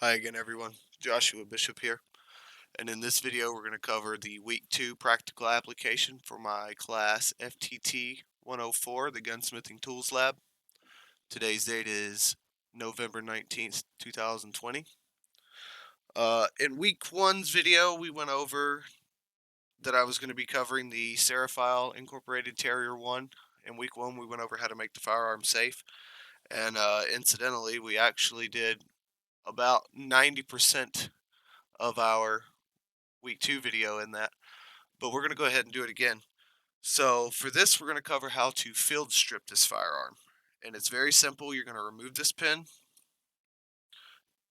Hi again, everyone. Joshua Bishop here, and in this video we're going to cover the Week 2 practical application for my class FTT 104, the Gunsmithing Tools Lab. Today's date is November 19th, 2020. In Week 1's video, we went over that I was going to be covering the Serifile Incorporated Terrier 1. In Week 1, we went over how to make the firearm safe, and incidentally, we actually did about 90% of our Week 2 video in that, but we're going to go ahead and do it again. So for this, we're going to cover how to field strip this firearm. And it's very simple. You're going to remove this pin,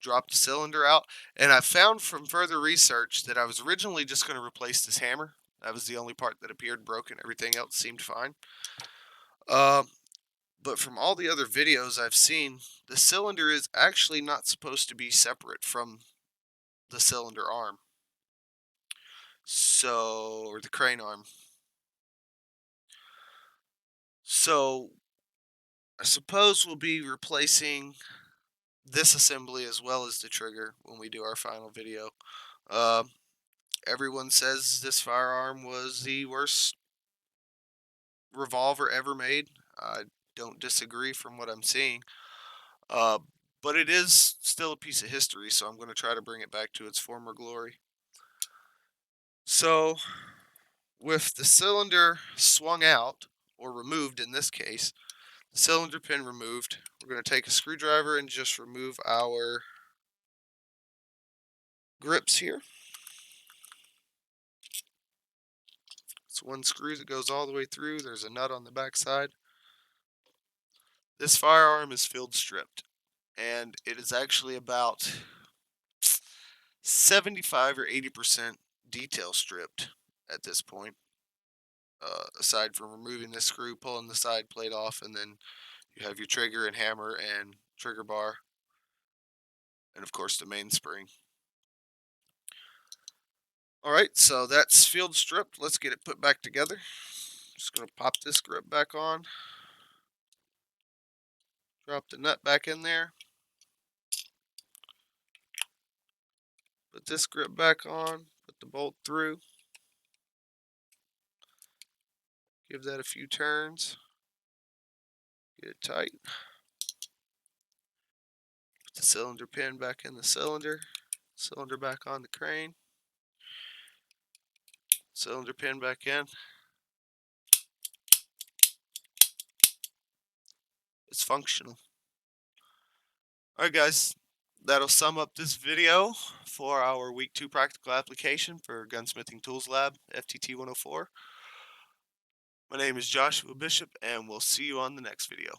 drop the cylinder out, and I found from further research that I was originally just going to replace this hammer. That was the only part that appeared broken. Everything else seemed fine. But from all the other videos I've seen, the cylinder is actually not supposed to be separate from the cylinder arm. Or the crane arm. So I suppose we'll be replacing this assembly as well as the trigger when we do our final video. Uh, Everyone says this firearm was the worst revolver ever made. I don't disagree from what I'm seeing. Uh, but it is still a piece of history, so I'm going to try to bring it back to its former glory. So, with the cylinder swung out, or removed in this case, the cylinder pin removed, we're going to take a screwdriver and just remove our grips here. It's one screw that goes all the way through. There's a nut on the back side. This firearm is field stripped, and it is actually about 75 or 80% detail stripped at this point. Aside from removing this screw, pulling the side plate off, and then you have your trigger and hammer and trigger bar, and of course the mainspring. Alright, so that's field stripped. Let's get it put back together. Just going to pop this grip back on. Drop the nut back in there. Put this grip back on. Put the bolt through. Give that a few turns. Get it tight. Put the cylinder pin back in the cylinder. Cylinder back on the crane. Cylinder pin back in. It's functional. Alright guys, that'll sum up this video for our Week 2 practical application for Gunsmithing Tools Lab, FTT 104. My name is Joshua Bishop, and we'll see you on the next video.